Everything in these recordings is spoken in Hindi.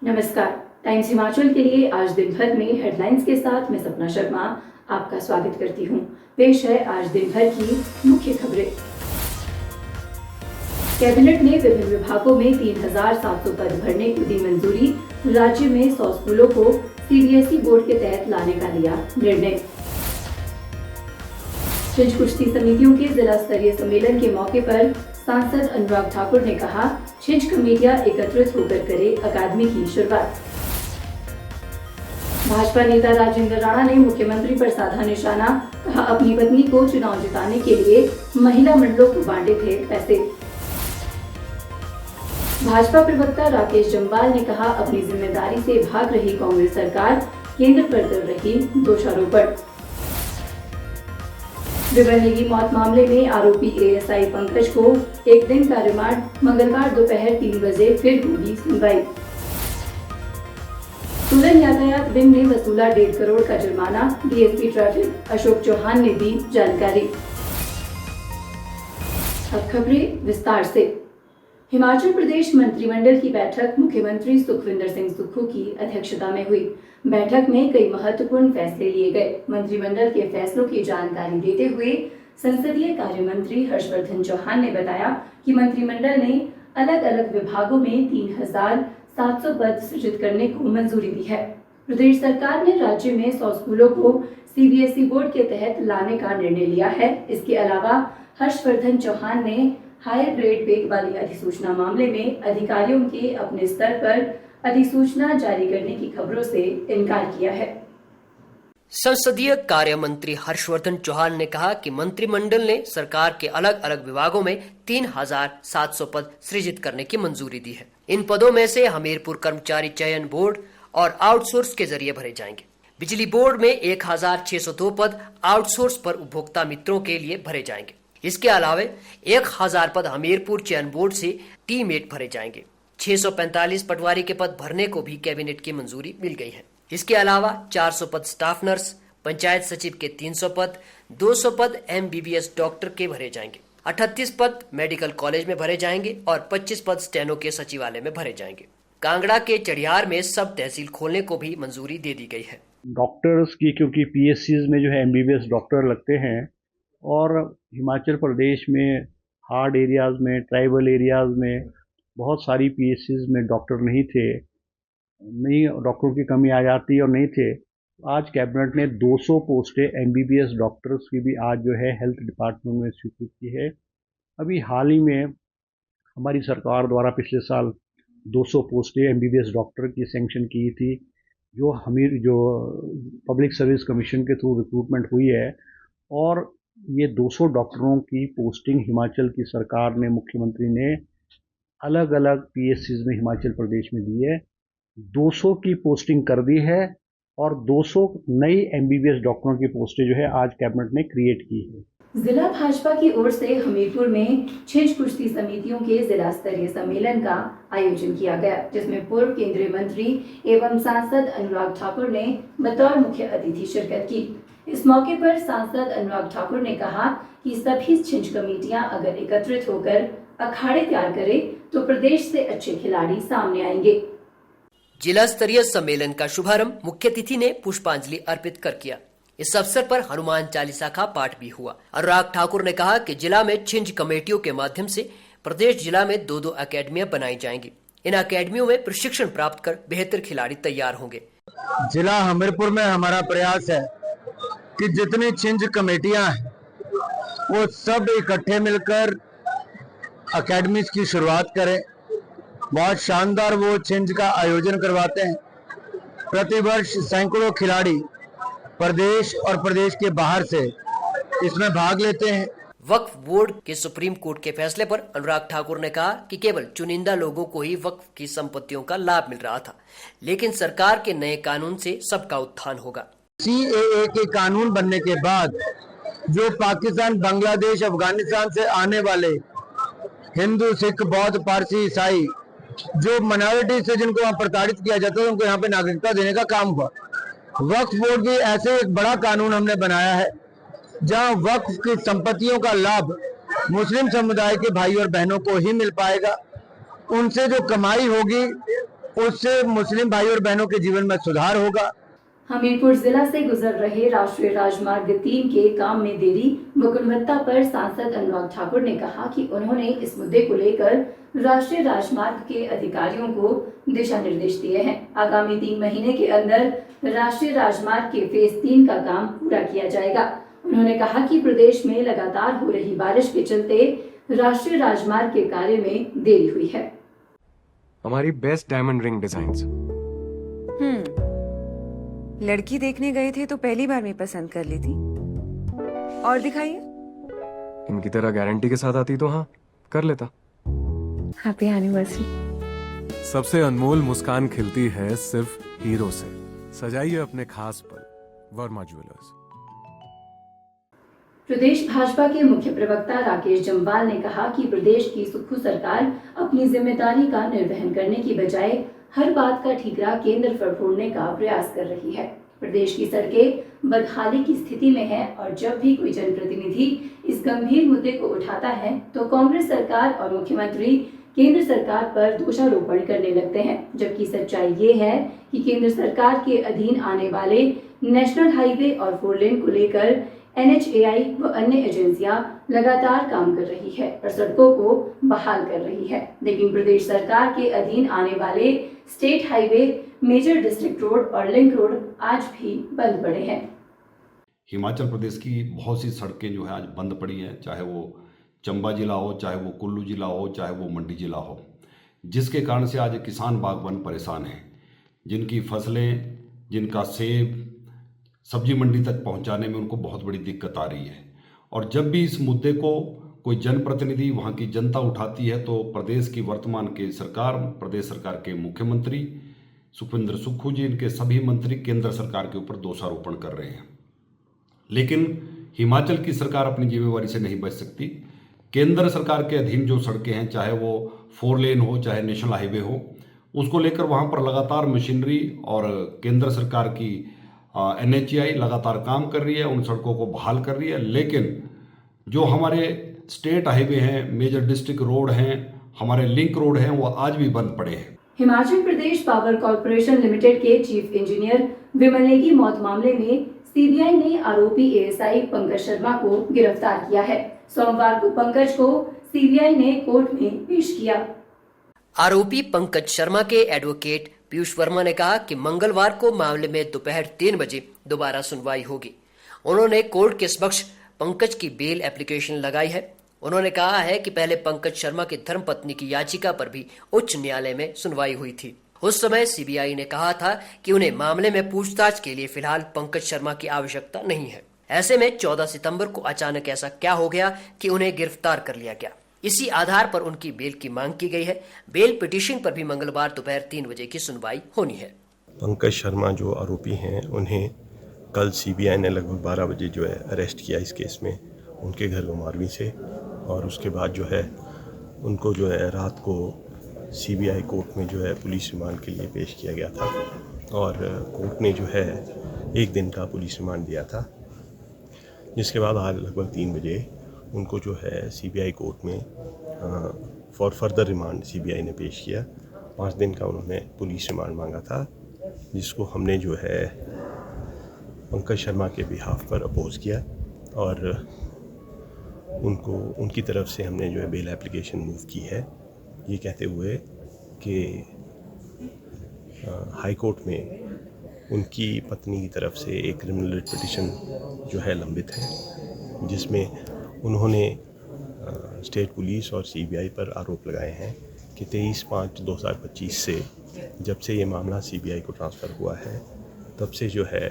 नमस्कार। टाइम्स हिमाचल के लिए आज दिन भर में हेडलाइंस के साथ मैं सपना शर्मा आपका स्वागत करती हूँ। पेश है आज दिन भर की मुख्य खबरें। कैबिनेट ने विभिन्न विभागों में 3,700 पद भरने को दी मंजूरी। राज्य में 100 स्कूलों को सीबीएसई बोर्ड के तहत लाने का लिया निर्णय। छिंज कुश्ती समितियों के जिला स्तरीय सम्मेलन के मौके पर सांसद अनुराग ठाकुर ने कहा, छिंज कमेटियां एकत्रित होकर करे अकादमी की शुरुआत। भाजपा नेता राजेंद्र राणा ने मुख्यमंत्री पर साधा निशाना, कहा अपनी पत्नी को चुनाव जिताने के लिए महिला मंडलों को बांटे थे पैसे। भाजपा प्रवक्ता राकेश जम्वाल ने कहा, अपनी जिम्मेदारी से भाग रही कांग्रेस सरकार, केंद्र पर कर रही दोषारोपण। विवरणी की मौत मामले में आरोपी एएसआई पंकज को एक दिन का रिमांड, मंगलवार दोपहर 3 बजे फिर होगी सुनवाई। सोलन यातायात विंग ने वसूला 1.5 करोड़ का जुर्माना, डीएसपी ट्रैफिक अशोक चौहान ने दी जानकारी। अब खबरें विस्तार से। हिमाचल प्रदेश मंत्रिमंडल की बैठक मुख्यमंत्री सुखविंदर सिंह सुक्खू की अध्यक्षता में हुई। बैठक में कई महत्वपूर्ण फैसले लिए गए। मंत्रिमंडल के फैसलों की जानकारी देते हुए संसदीय कार्य मंत्री हर्षवर्धन चौहान ने बताया कि मंत्रिमंडल ने अलग अलग विभागों में 3,700 पद सृजित करने को मंजूरी दी है। प्रदेश सरकार ने राज्य में 100 स्कूलों को सीबीएसई बोर्ड के तहत लाने का निर्णय लिया है। इसके अलावा हर्षवर्धन चौहान ने हायर ग्रेड वेग वाली अधिसूचना मामले में अधिकारियों के अपने स्तर पर अधिसूचना जारी करने की खबरों से इनकार किया है। संसदीय कार्य मंत्री हर्षवर्धन चौहान ने कहा कि मंत्रिमंडल ने सरकार के अलग अलग विभागों में 3,700 पद सृजित करने की मंजूरी दी है। इन पदों में से हमीरपुर कर्मचारी चयन बोर्ड और आउटसोर्स के जरिए भरे जाएंगे। बिजली बोर्ड में 1,602 पद आउटसोर्स पर उपभोक्ता मित्रों के लिए भरे जाएंगे। इसके अलावा 1,000 पद हमीरपुर चयन बोर्ड से टीमेट भरे जाएंगे। 645 पटवारी के पद भरने को भी कैबिनेट की मंजूरी मिल गई है। इसके अलावा 400 पद स्टाफ नर्स, पंचायत सचिव के 300 पद, 200 पद एमबीबीएस डॉक्टर के भरे जाएंगे। 38 पद मेडिकल कॉलेज में भरे जाएंगे और 25 पद स्टेनो के सचिवालय में भरे जाएंगे। कांगड़ा के चढ़ियार में सब तहसील खोलने को भी मंजूरी दे दी गई है। डॉक्टर्स की, क्योंकि पीएससीज में जो है एमबीबीएस डॉक्टर लगते हैं और हिमाचल प्रदेश में हार्ड एरियाज में, ट्राइबल एरियाज में बहुत सारी पीएससीज में डॉक्टर नहीं थे, नहीं डॉक्टरों की कमी आ जाती और नहीं थे। आज कैबिनेट ने 200 पोस्टें एमबीबीएस डॉक्टर्स की भी आज जो है हेल्थ डिपार्टमेंट में स्वीकृत की है। अभी हाल ही में हमारी सरकार द्वारा पिछले साल 200 पोस्टें एमबीबीएस डॉक्टर की सैंक्शन की थी, जो पब्लिक सर्विस कमीशन के थ्रू रिक्रूटमेंट हुई है। और ये 200 डॉक्टरों की पोस्टिंग हिमाचल की सरकार ने, मुख्यमंत्री ने अलग अलग पीएससीज में हिमाचल प्रदेश में दी है। 200 की पोस्टिंग कर दी है और 200 नई एमबीबीएस डॉक्टरों की पोस्टें जो है आज कैबिनेट ने क्रिएट की है। जिला भाजपा की ओर से हमीरपुर में छिंज कुश्ती समितियों के जिला स्तरीय सम्मेलन का आयोजन किया गया, जिसमें पूर्व केंद्रीय मंत्री एवं सांसद अनुराग ठाकुर ने बतौर मुख्य अतिथि शिरकत की। इस मौके पर सांसद अनुराग ठाकुर ने कहा कि सभी छिंज कमेटियां अगर एकत्रित होकर अखाड़े तैयार करें तो प्रदेश से अच्छे खिलाड़ी सामने आएंगे। जिला स्तरीय सम्मेलन का शुभारंभ मुख्य अतिथि ने पुष्पांजलि अर्पित कर किया। इस अवसर पर हनुमान चालीसा का पाठ भी हुआ। अनुराग ठाकुर ने कहा कि जिला में छिंज कमेटियों के माध्यम से प्रदेश जिला में 2-2 अकेडमियां बनाई जाएंगी। इन अकेडमियों में प्रशिक्षण प्राप्त कर बेहतर खिलाड़ी तैयार होंगे। जिला हमीरपुर में हमारा प्रयास है कि जितनी छिंज कमेटियां हैं वो सब इकट्ठे मिलकर अकेडमीज की शुरुआत करें। बहुत शानदार वो छिंज का आयोजन करवाते हैं। प्रतिवर्ष सैकड़ों खिलाड़ी प्रदेश और प्रदेश के बाहर से इसमें भाग लेते हैं। वक्फ बोर्ड के सुप्रीम कोर्ट के फैसले पर अनुराग ठाकुर ने कहा कि केवल चुनिंदा लोगों को ही वक्फ की संपत्तियों का लाभ मिल रहा था, लेकिन सरकार के नए कानून से सबका उत्थान होगा। सीएए के कानून बनने के बाद जो पाकिस्तान, बांग्लादेश, अफगानिस्तान से आने वाले हिंदू, सिख, बौद्ध, पारसी, ईसाई जो माइनॉरिटी से जिनको वहाँ प्रताड़ित किया जाता है, उनको यहाँ पे नागरिकता देने का काम हुआ। वक्फ बोर्ड भी ऐसे एक बड़ा कानून हमने बनाया है जहाँ वक्फ की संपत्तियों का लाभ मुस्लिम समुदाय के भाई और बहनों को ही मिल पाएगा। उनसे जो कमाई होगी उससे मुस्लिम भाई और बहनों के जीवन में सुधार होगा। हमीरपुर जिला से गुजर रहे राष्ट्रीय राजमार्ग 3 के काम में देरी व गुणवत्ता पर सांसद अनुराग ठाकुर ने कहा कि उन्होंने इस मुद्दे को लेकर राष्ट्रीय राजमार्ग के अधिकारियों को दिशा निर्देश दिए हैं। आगामी 3 महीने के अंदर राष्ट्रीय राजमार्ग के फेज 3 का काम पूरा किया जाएगा। उन्होंने कहा कि प्रदेश में लगातार हो रही बारिश के चलते राष्ट्रीय राजमार्ग के कार्य में देरी हुई है। हमारी बेस्ट डायमंड रिंग डिजाइन्स। लड़की देखने गए थे तो पहली बार में पसंद कर ली थी। और दिखाइए। इनकी तरह गारंटी के साथ आती तो हाँ कर लेता। Happy anniversary. सबसे अनमोल मुस्कान खिलती है सिर्फ हीरो से। सजाइए अपने खास पल, वर्मा ज्वेलर्स। प्रदेश भाजपा के मुख्य प्रवक्ता राकेश जम्वाल ने कहा कि प्रदेश की सुक्खू सरकार अपनी जिम्मेदारी का निर्वहन करने की बजाय हर बात का ठीकरा केंद्र पर फोड़ने का प्रयास कर रही है। प्रदेश की सड़कें बदहाली की स्थिति में है और जब भी कोई जनप्रतिनिधि इस गंभीर मुद्दे को उठाता है तो कांग्रेस सरकार और मुख्यमंत्री केंद्र सरकार पर दोषारोपण करने लगते हैं, जबकि सच्चाई ये है कि केंद्र सरकार के अधीन आने वाले नेशनल हाईवे और 4 लेन को लेकर NHAI व अन्य एजेंसियां लगातार काम कर रही है और सड़कों को बहाल कर रही है, लेकिन प्रदेश सरकार के अधीन आने वाले state highway, major district road और लिंक रोड आज भी बंद पड़े हैं। हिमाचल प्रदेश की बहुत सी सड़कें जो है आज बंद पड़ी हैं, चाहे वो चंबा जिला हो, चाहे वो कुल्लू जिला हो, चाहे वो मंडी जिला हो, जिसके कारण से आज किसान बागवान परेशान हैं, जिनकी फसलें, जिनका सेब सब्जी मंडी तक पहुंचाने में उनको बहुत बड़ी दिक्कत आ रही है। और जब भी इस मुद्दे को कोई जनप्रतिनिधि, वहाँ की जनता उठाती है तो प्रदेश की वर्तमान के सरकार, प्रदेश सरकार के मुख्यमंत्री सुखविंदर सुक्खू जी, इनके सभी मंत्री केंद्र सरकार के ऊपर दोषारोपण कर रहे हैं। लेकिन हिमाचल की सरकार अपनी जिम्मेवारी से नहीं बच सकती। केंद्र सरकार के अधीन जो सड़कें हैं, चाहे वो 4 लेन हो, चाहे नेशनल हाईवे हो, उसको लेकर वहाँ पर लगातार मशीनरी और केंद्र सरकार की NHAI लगातार काम कर रही है, उन सड़कों को बहाल कर रही है। लेकिन जो हमारे स्टेट हाईवे हैं, मेजर डिस्ट्रिक्ट रोड हैं, हमारे लिंक रोड हैं, वो आज भी बंद पड़े हैं। Himachal Pradesh power corporation limited के चीफ इंजीनियर विमल नेगी की मौत मामले में CBI ने आरोपी ASI पंकज शर्मा को गिरफ्तार किया है। सोमवार को पंकज को CBI ने कोर्ट में पेश किया। आरोपी पंकज शर्मा के एडवोकेट पीयूष वर्मा ने कहा कि मंगलवार को मामले में दोपहर 3 बजे दोबारा सुनवाई होगी। उन्होंने कोर्ट के समक्ष पंकज की बेल एप्लीकेशन लगाई है। उन्होंने कहा है कि पहले पंकज शर्मा की धर्मपत्नी की याचिका पर भी उच्च न्यायालय में सुनवाई हुई थी। उस समय CBI ने कहा था कि उन्हें मामले में पूछताछ के लिए फिलहाल पंकज शर्मा की आवश्यकता नहीं है। ऐसे में 14 सितंबर को अचानक ऐसा क्या हो गया कि उन्हें गिरफ्तार कर लिया गया। इसी आधार पर उनकी बेल की मांग की गई है। बेल पिटीशन पर भी मंगलवार दोपहर 3 बजे की सुनवाई होनी है। पंकज शर्मा जो आरोपी हैं, उन्हें कल CBI ने लगभग 12 बजे जो है अरेस्ट किया इस केस में, उनके घर घुमारवीं से। और उसके बाद जो है उनको जो है रात को CBI कोर्ट में जो है पुलिस रिमांड के लिए पेश किया गया था और कोर्ट ने जो है 1 दिन का पुलिस रिमांड दिया था, जिसके बाद आज लगभग 3 बजे उनको जो है CBI कोर्ट में फॉर फर्दर रिमांड CBI ने पेश किया। 5 दिन का उन्होंने पुलिस रिमांड मांगा था, जिसको हमने जो है पंकज शर्मा के बिहाफ पर अपोज किया और उनको उनकी तरफ से हमने जो है बेल एप्लीकेशन मूव की है, ये कहते हुए कि हाई कोर्ट में उनकी पत्नी की तरफ से एक क्रिमिनल रिट पिटीशन जो है लंबित है, जिसमें उन्होंने स्टेट पुलिस और CBI पर आरोप लगाए हैं कि 23/5/2025 से जब से ये मामला CBI को ट्रांसफ़र हुआ है, तब से जो है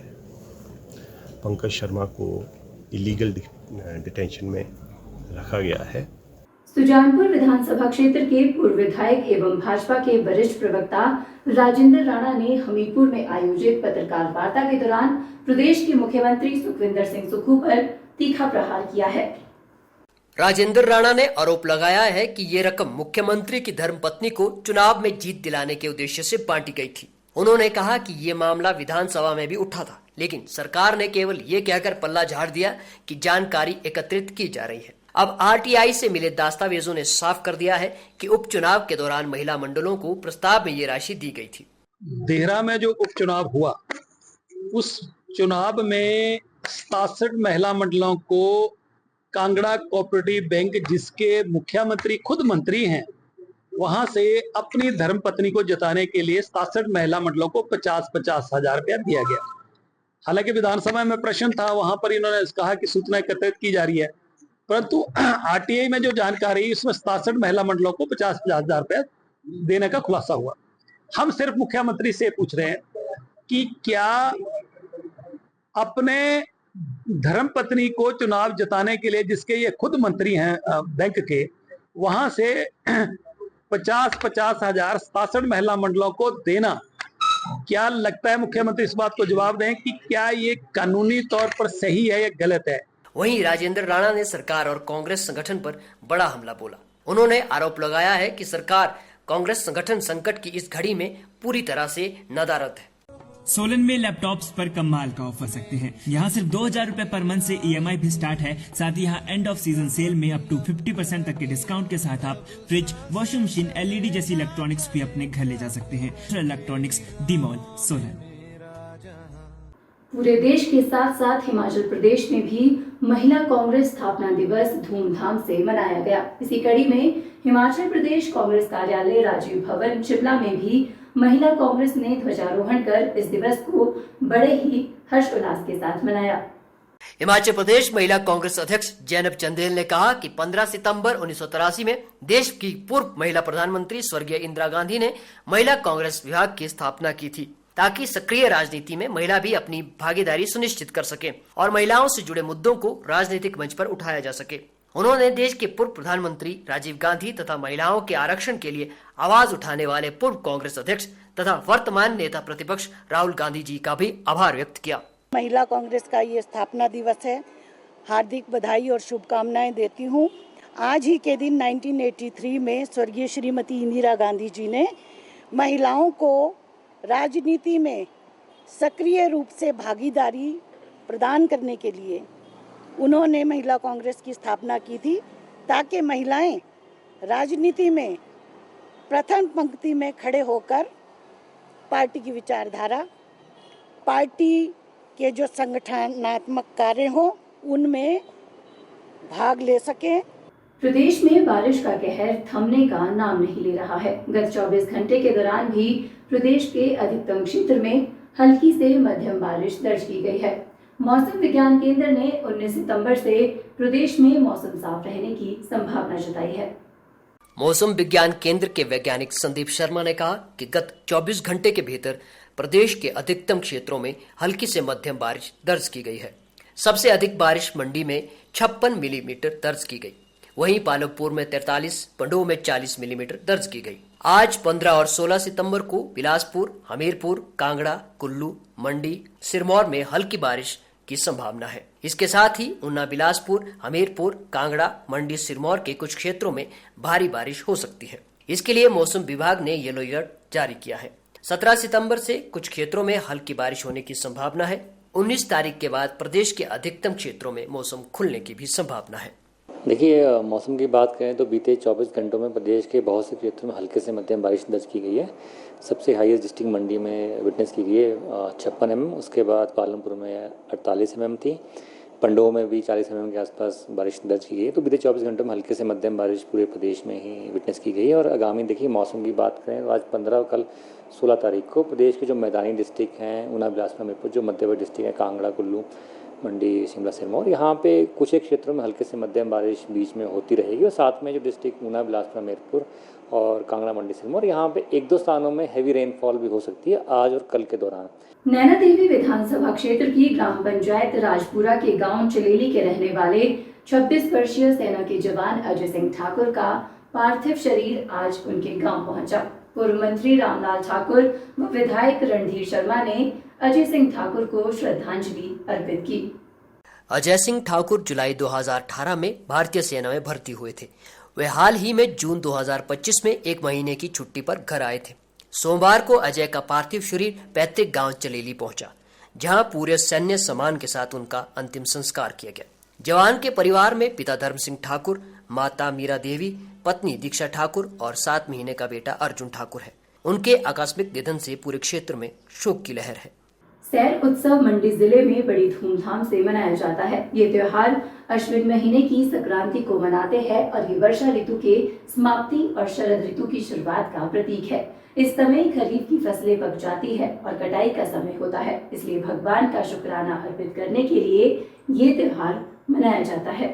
पंकज शर्मा को इलीगल डिटेंशन में रखा गया है। सुजानपुर विधानसभा क्षेत्र के पूर्व विधायक एवं भाजपा के वरिष्ठ प्रवक्ता राजेंद्र राणा ने हमीरपुर में आयोजित पत्रकार वार्ता के दौरान प्रदेश के मुख्यमंत्री सुखविंदर सिंह सुक्खू पर तीखा प्रहार किया है। राजेंद्र राणा ने आरोप लगाया है कि ये रकम मुख्यमंत्री की धर्मपत्नी को चुनाव में जीत दिलाने के उद्देश्य से बांटी गई थी। उन्होंने कहा कि ये मामला विधानसभा में भी उठा था, लेकिन सरकार ने केवल ये कहकर पल्ला झाड़ दिया कि जानकारी एकत्रित की जा रही है। अब आरटीआई से मिले दस्तावेजों ने साफ कर दिया है कि उपचुनाव के दौरान महिला मंडलों को प्रस्ताव में ये राशि दी गई थी। देहरा में जो उपचुनाव हुआ उस चुनाव में 67 महिला मंडलों को कांगड़ा कोऑपरेटिव बैंक, जिसके मुख्यमंत्री खुद मंत्री हैं, वहां से अपनी धर्मपत्नी को जिताने के लिए 67 महिला मंडलों को 50-50 हजार रुपया दिया गया। हालांकि विधानसभा में प्रश्न था, वहां पर इन्होंने कहा कि सूचना एकत्रित की जा रही है, परंतु आरटीआई में जो जानकारी इसमें 67 महिला मंडलों को 50-50 हजार रुपया देने का खुलासा हुआ। हम सिर्फ मुख्यमंत्री से पूछ रहे हैं कि क्या अपने धर्मपत्नी को चुनाव जिताने के लिए, जिसके ये खुद मंत्री हैं बैंक के, वहां से 50-50 हजार 67 महिला मंडलों को देना, क्या लगता है मुख्यमंत्री इस बात को जवाब दें कि क्या ये कानूनी तौर पर सही है या गलत है? वहीं राजेंद्र राणा ने सरकार और कांग्रेस संगठन पर बड़ा हमला बोला। उन्होंने आरोप लगाया है कि सरकार कांग्रेस संगठन संकट की इस घड़ी में पूरी तरह से नदारद है। सोलन में लैपटॉप्स पर कमाल का ऑफर सकते हैं। यहाँ सिर्फ 2000 रुपए पर मंथ से EMI भी स्टार्ट है। साथ ही यहाँ एंड ऑफ सीजन सेल में अप टू 50% तक के डिस्काउंट के साथ आप फ्रिज, वॉशिंग मशीन, LED जैसी इलेक्ट्रॉनिक्स भी अपने घर ले जा सकते हैं। Electronics, D mall, Solan. पूरे देश के साथ साथ हिमाचल प्रदेश में भी महिला कांग्रेस स्थापना दिवस धूमधाम से मनाया गया। इसी कड़ी में हिमाचल प्रदेश कांग्रेस कार्यालय राजीव भवन शिमला में भी महिला कांग्रेस ने ध्वजारोहण कर इस दिवस को बड़े ही हर्षोल्लास के साथ मनाया। हिमाचल प्रदेश महिला कांग्रेस अध्यक्ष जैनब चंदेल ने कहा कि 15 सितंबर 1983 में देश की पूर्व महिला प्रधानमंत्री स्वर्गीय इंदिरा गांधी ने महिला कांग्रेस विभाग की स्थापना की थी, ताकि सक्रिय राजनीति में महिला भी अपनी भागीदारी सुनिश्चित कर सके और महिलाओं से जुड़े मुद्दों को राजनीतिक मंच पर उठाया जा सके। उन्होंने देश के पूर्व प्रधानमंत्री राजीव गांधी तथा महिलाओं के आरक्षण के लिए आवाज उठाने वाले पूर्व कांग्रेस अध्यक्ष तथा वर्तमान नेता प्रतिपक्ष राहुल गांधी जी का भी आभार व्यक्त किया। महिला कांग्रेस का ये स्थापना दिवस है, हार्दिक बधाई और शुभकामनाएं देती हूँ। आज ही के दिन 1983 में स्वर्गीय श्रीमती इंदिरा गांधी जी ने महिलाओं को राजनीति में सक्रिय रूप से भागीदारी प्रदान करने के लिए उन्होंने महिला कांग्रेस की स्थापना की थी, ताकि महिलाएं राजनीति में प्रथम पंक्ति में खड़े होकर पार्टी की विचारधारा, पार्टी के जो संगठनात्मक कार्य हो, उनमें भाग ले सकें। प्रदेश में बारिश का कहर थमने का नाम नहीं ले रहा है। गत 24 घंटे के दौरान भी प्रदेश के अधिकतम क्षेत्र में हल्की से मध्यम बारिश दर्ज की गई है। मौसम विज्ञान केंद्र ने 19 सितंबर से प्रदेश में मौसम साफ रहने की संभावना जताई है। मौसम विज्ञान केंद्र के वैज्ञानिक संदीप शर्मा ने कहा कि गत 24 घंटे के भीतर प्रदेश के अधिकतम क्षेत्रों में हल्की से मध्यम बारिश दर्ज की गई है। सबसे अधिक बारिश मंडी में 56 मिलीमीटर दर्ज की गई, वहीं पालमपुर में 43, पंडोह में 40 मिलीमीटर दर्ज की गई। आज 15 और 16 सितंबर को बिलासपुर, हमीरपुर, कांगड़ा, कुल्लू, मंडी, सिरमौर में हल्की बारिश की संभावना है। इसके साथ ही ऊना, बिलासपुर, हमीरपुर, कांगड़ा, मंडी, सिरमौर के कुछ क्षेत्रों में भारी बारिश हो सकती है। इसके लिए मौसम विभाग ने येलो अलर्ट जारी किया है। 17 सितंबर से कुछ क्षेत्रों में हल्की बारिश होने की संभावना है। 19 तारीख के बाद प्रदेश के अधिकतम क्षेत्रों में मौसम खुलने की भी संभावना है। देखिए, मौसम की बात करें तो बीते 24 घंटों में प्रदेश के बहुत से क्षेत्रों में हल्के से मध्यम बारिश दर्ज की गई है। सबसे हाईएस्ट डिस्ट्रिक्ट मंडी में विटनेस की गई है 56 mm, उसके बाद पालमपुर में 48 mm थी, पंडोह में भी 40 mm के आसपास बारिश दर्ज की गई है। तो बीते 24 घंटों में हल्के से मध्यम बारिश पूरे प्रदेश में ही विटनेस की गई है। और आगामी देखिए मौसम की बात करें तो आज 15 और कल 16 तारीख को प्रदेश के जो मैदानी डिस्ट्रिक्ट हैं, ऊना, बिलासपुर, हमीरपुर, जो मध्यवर्ती डिस्ट्रिक्ट हैं, कांगड़ा, कुल्लू, मंडी, शिमला, सिरमौर, यहाँ पे कुछ एक क्षेत्रों में हल्के से मध्यम बारिश बीच में होती रहेगी। और साथ में जो डिस्ट्रिक्ट ऊना, बिलासपुर, हमीरपुर और कांगड़ा, मंडी, सिरमौर, यहाँ पे 1-2 स्थानों में हैवी रेनफॉल भी हो सकती है आज और कल के दौरान। नैना देवी विधानसभा क्षेत्र की ग्राम पंचायत राजपुरा के गांव चलेली के रहने वाले 26 वर्षीय सेना के जवान अजय सिंह ठाकुर का पार्थिव शरीर आज उनके गांव पहुंचा। पूर्व मंत्री रामलाल ठाकुर व विधायक रणधीर शर्मा ने अजय सिंह ठाकुर को श्रद्धांजलि अर्पित की। अजय सिंह ठाकुर जुलाई 2018 में भारतीय सेना में भर्ती हुए थे। वे हाल ही में जून 2025 में 1 महीने की छुट्टी पर घर आए थे। सोमवार को अजय का पार्थिव शरीर पैतृक गांव चलेली पहुंचा, जहां पूरे सैन्य सम्मान के साथ उनका अंतिम संस्कार किया गया। जवान के परिवार में पिता धर्म सिंह ठाकुर, माता मीरा देवी, पत्नी दीक्षा ठाकुर और 7 महीने का बेटा अर्जुन ठाकुर है। उनके आकस्मिक निधन से पूरे क्षेत्र में शोक की लहर है। सैर उत्सव मंडी जिले में बड़ी धूमधाम से मनाया जाता है। ये त्योहार अश्विन महीने की संक्रांति को मनाते हैं और ये वर्षा ऋतु के समाप्ति और शरद ऋतु की शुरुआत का प्रतीक है। इस समय खरीफ की फसलें पक जाती है और कटाई का समय होता है, इसलिए भगवान का शुक्राना अर्पित करने के लिए ये त्योहार मनाया जाता है।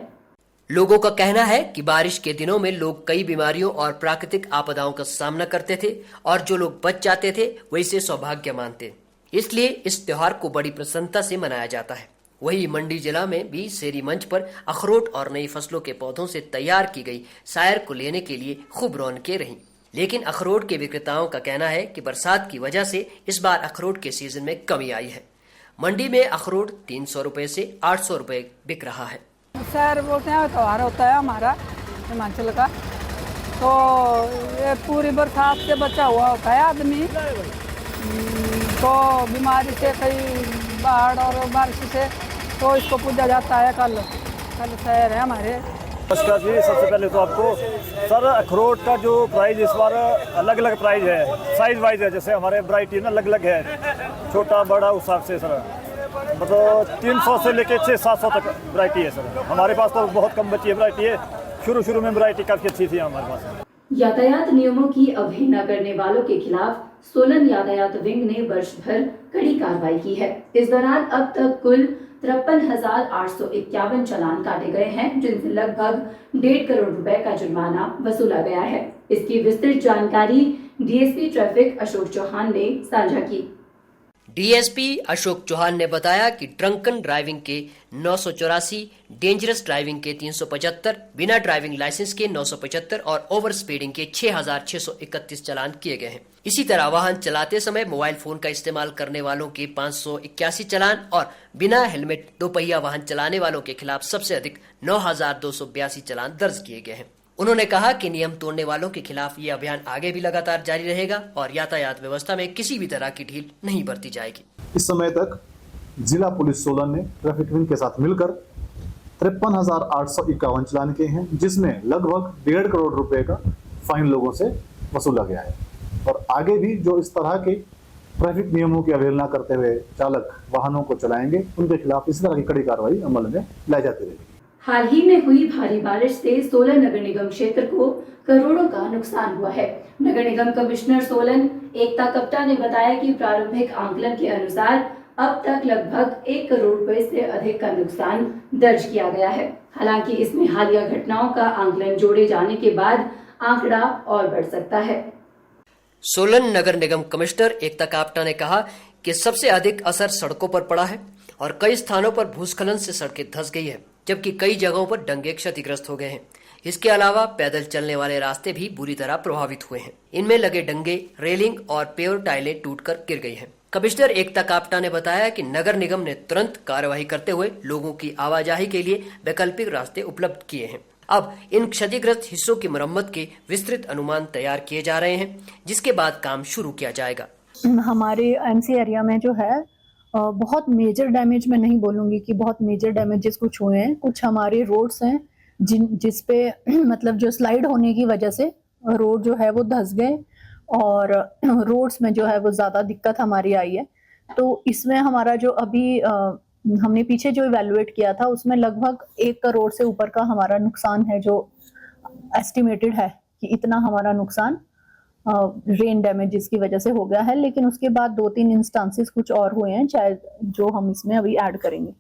लोगों का कहना है कि बारिश के दिनों में लोग कई बीमारियों और प्राकृतिक आपदाओं का सामना करते थे और जो लोग बच जाते थे वो इसे सौभाग्य मानते, इसलिए इस त्योहार को बड़ी प्रसन्नता से मनाया जाता है। वहीं मंडी जिला में भी शेरी मंच पर अखरोट और नई फसलों के पौधों से तैयार की गई सायर को लेने के लिए खूब रौनकें रहीं। लेकिन अखरोट के विक्रेताओं का कहना है कि बरसात की वजह से इस बार अखरोट के सीजन में कमी आई है। मंडी में अखरोट 300 रुपए से 800 रुपए बिक रहा है। सैर बोलते हैं, त्योहार होता है हमारा हिमाचल का, तो ये पूरी बरसात से बचा हुआ होता है आदमी, तो बीमारी से कई बाढ़ और बारिश से, तो इसको पूजा जाता है। कल सैर है हमारे। नमस्कार जी, सबसे पहले तो आपको सर अखरोट का जो प्राइस इस बार अलग अलग प्राइस है, साइज वाइज है। जैसे हमारे वैरायटी ना अलग अलग है, छोटा बड़ा उस हिसाब से सर, मतलब 300 से लेके 600-700 तक वैरायटी है सर। हमारे पास तो बहुत कम बची है वैरायटी है, शुरू में वैरायटी काफ़ी अच्छी थी हमारे पास। यातायात नियमों की अवहेलना करने वालों के खिलाफ सोलन यातायात विंग ने वर्ष भर कड़ी कार्रवाई की है। इस दौरान अब तक कुल 53,851 चालान काटे गए हैं, जिनसे लगभग 1.5 करोड़ रुपए का जुर्माना वसूला गया है। इसकी विस्तृत जानकारी डीएसपी ट्रैफिक अशोक चौहान ने साझा की। डीएसपी अशोक चौहान ने बताया कि ड्रंकन ड्राइविंग के 984, डेंजरस ड्राइविंग के 375, बिना ड्राइविंग लाइसेंस के 975 और ओवर स्पीडिंग के 6,631 चालान किए गए हैं। इसी तरह वाहन चलाते समय मोबाइल फोन का इस्तेमाल करने वालों के 581 चालान और बिना हेलमेट दोपहिया वाहन चलाने वालों के खिलाफ सबसे अधिक 9,282 चालान दर्ज किए गए हैं। उन्होंने कहा कि नियम तोड़ने वालों के खिलाफ ये अभियान आगे भी लगातार जारी रहेगा और यातायात व्यवस्था में किसी भी तरह की ढील नहीं बरती जाएगी। इस समय तक जिला पुलिस सोलन ने ट्रैफिक विंग के साथ मिलकर 53,851 चालान किए हैं, जिसमें लगभग 1.5 करोड़ रुपए का फाइन लोगों से वसूला गया है। और आगे भी जो इस तरह के ट्रैफिक नियमों की अवहेलना करते हुए चालक वाहनों को चलाएंगे, उनके खिलाफ इस तरह की कड़ी कार्रवाई अमल में लाई जाती रहेगी। हाल ही में हुई भारी बारिश से सोलन नगर निगम क्षेत्र को करोड़ों का नुकसान हुआ है। नगर निगम कमिश्नर सोलन एकता कप्ता ने बताया कि प्रारंभिक आंकलन के अनुसार अब तक लगभग 1 करोड़ रुपए से अधिक का नुकसान दर्ज किया गया है। हालांकि इसमें हालिया घटनाओं का आंकलन जोड़े जाने के बाद आंकड़ा और बढ़ सकता है। सोलन नगर निगम कमिश्नर एकता काप्टा ने कहा कि सबसे अधिक असर सड़कों पर पड़ा है और कई स्थानों पर भूस्खलन से सड़कें धंस गई है, जबकि कई जगहों पर डंगे क्षतिग्रस्त हो गए हैं। इसके अलावा पैदल चलने वाले रास्ते भी बुरी तरह प्रभावित हुए हैं। इनमें लगे डंगे, रेलिंग और पेवर टाइलें टूटकर गिर गई हैं। कमिश्नर एकता काप्टा ने बताया कि नगर निगम ने तुरंत कार्यवाही करते हुए लोगों की आवाजाही के लिए वैकल्पिक रास्ते उपलब्ध किए हैं। अब इन क्षतिग्रस्त हिस्सों की मरम्मत के विस्तृत अनुमान तैयार किए जा रहे हैं, जिसके बाद काम शुरू किया जाएगा। हमारे एमसी एरिया में जो है बहुत मेजर डैमेज, मैं नहीं बोलूँगी कि बहुत मेजर डैमेजेस कुछ हुए हैं। कुछ हमारे रोड्स हैं जिस पे मतलब जो स्लाइड होने की वजह से रोड जो है वो धंस गए और रोड्स में जो है वो ज़्यादा दिक्कत हमारी आई है। तो इसमें हमारा जो अभी हमने पीछे जो इवैल्यूएट किया था उसमें लगभग 1 करोड़ से ऊपर का हमारा नुकसान है, जो एस्टिमेटेड है कि इतना हमारा नुकसान रेन डैमेजेस की वजह से हो गया है। लेकिन उसके बाद 2-3 इंस्टांसेस कुछ और हुए हैं, चाहे जो हम इसमें अभी ऐड करेंगे।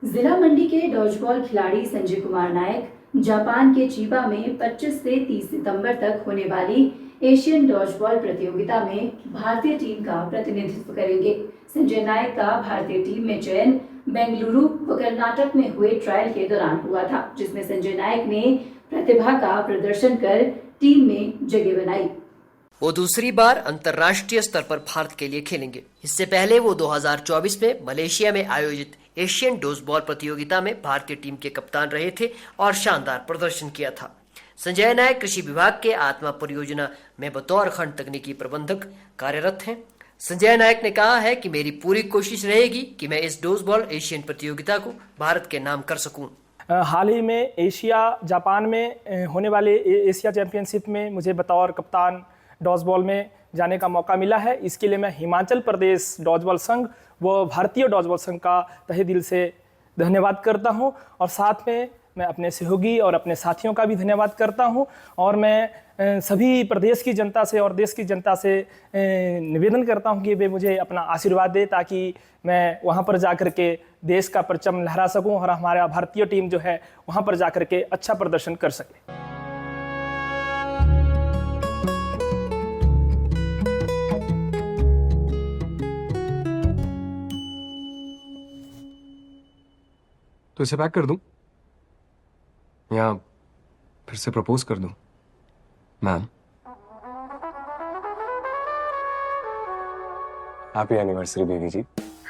जिला मंडी के डॉजबॉल खिलाड़ी संजय कुमार नायक जापान के चीबा में 25 से 30 सितंबर तक होने वाली एशियन डॉजबॉल प्रतियोगिता में भारतीय टीम का प्रतिनिधित्व करेंगे। संजय नायक का भारतीय टीम में चयन बेंगलुरु व कर्नाटक में हुए ट्रायल के दौरान हुआ था, जिसमें संजय नायक ने प्रतिभा का प्रदर्शन कर टीम में जगह बनाई। वो दूसरी बार अंतर्राष्ट्रीय स्तर पर भारत के लिए खेलेंगे। इससे पहले वो 2024 में मलेशिया में आयोजित एशियन डॉजबॉल प्रतियोगिता में भारतीय टीम के कप्तान रहे थे और शानदार प्रदर्शन किया था। संजय नायक कृषि विभाग के आत्मा परियोजना में बतौर खंड तकनीकी प्रबंधक कार्यरत हैं। संजय नायक ने कहा है कि मेरी पूरी कोशिश रहेगी कि मैं इस डॉजबॉल एशियन प्रतियोगिता को भारत के नाम कर सकूं। हाल ही में एशिया जापान में होने वाले एशिया चैम्पियनशिप में मुझे बतौर कप्तान डॉजबॉल में जाने का मौका मिला है। इसके लिए मैं हिमाचल प्रदेश डॉजबॉल संघ व भारतीय डॉजबॉल संघ का तहे दिल से धन्यवाद करता हूं और साथ में मैं अपने सहयोगी और अपने साथियों का भी धन्यवाद करता हूं और मैं सभी प्रदेश की जनता से और देश की जनता से निवेदन करता हूं कि वे मुझे अपना आशीर्वाद दें ताकि मैं वहां पर जाकर के देश का परचम लहरा सकूं और हमारा भारतीय टीम जो है वहां पर जाकर के अच्छा प्रदर्शन कर सके। तो इसे पैक कर दूं या फिर से प्रपोज कर दूं? Ma'am, happy anniversary baby ji.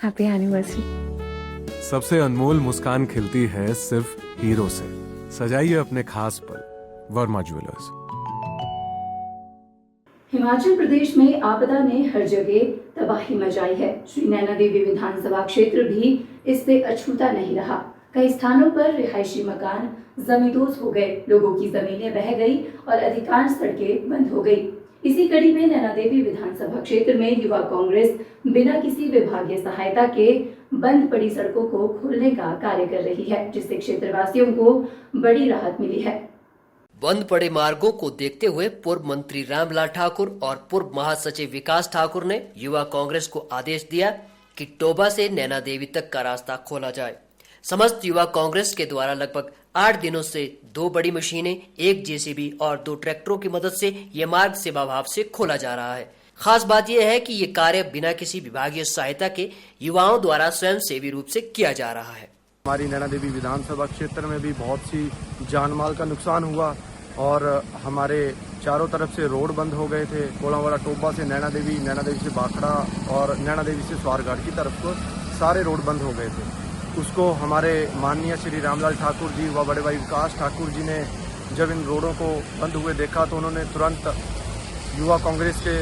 Happy anniversary. सबसे अनमोल मुस्कान खिलती है सिर्फ हीरो से। सजाइए अपने खास पल, वर्मा ज्वेलर्स। हिमाचल प्रदेश में आपदा ने हर जगह तबाही मचाई है। श्री नैना देवी विधानसभा क्षेत्र भी इससे अछूता नहीं रहा। कई स्थानों पर रिहायशी मकान जमींदोज हो गए, लोगों की जमीनें बह गई और अधिकांश सड़कें बंद हो गई। इसी कड़ी में नैना देवी विधानसभा क्षेत्र में युवा कांग्रेस बिना किसी विभागीय सहायता के बंद पड़ी सड़कों को खोलने का कार्य कर रही है, जिससे क्षेत्रवासियों को बड़ी राहत मिली है। बंद पड़े मार्गों को देखते हुए पूर्व मंत्री रामलाल ठाकुर और पूर्व महासचिव विकास ठाकुर ने युवा कांग्रेस को आदेश दिया कि टोबा से नैना देवी तक का रास्ता खोला जाए। समस्त युवा कांग्रेस के द्वारा लगभग 8 दिनों से 2 बड़ी मशीनें, 1 जेसीबी और 2 ट्रैक्टरों की मदद से ये मार्ग सेवा भाव से खोला जा रहा है। खास बात यह है कि ये कार्य बिना किसी विभागीय सहायता के युवाओं द्वारा स्वयं सेवी रूप से किया जा रहा है। हमारी नैना देवी विधानसभा क्षेत्र में भी बहुत सी जान माल का नुकसान हुआ और हमारे चारों तरफ से रोड बंद हो गए थे। कोलावाड़ा टोबा से नैना देवी से बाखड़ा और नैना देवी से स्वारघाट की तरफ को सारे रोड बंद हो गए थे। उसको हमारे माननीय श्री रामलाल ठाकुर जी व बड़े भाई विकास ठाकुर जी ने जब इन रोडों को बंद हुए देखा तो उन्होंने तुरंत युवा कांग्रेस के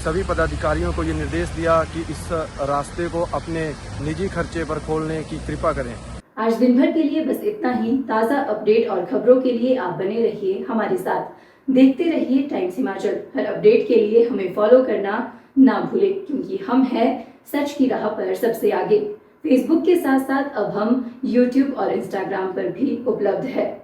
सभी पदाधिकारियों को ये निर्देश दिया कि इस रास्ते को अपने निजी खर्चे पर खोलने की कृपा करें। आज दिन भर के लिए बस इतना ही। ताज़ा अपडेट और खबरों के लिए आप बने रहिए हमारे साथ। देखते रहिए टाइम्स हिमाचल। हर अपडेट के लिए हमें फॉलो करना ना भूलें, क्योंकि हम हैं सच की राह पर सबसे आगे। फेसबुक के साथ साथ अब हम यूट्यूब और इंस्टाग्राम पर भी उपलब्ध है।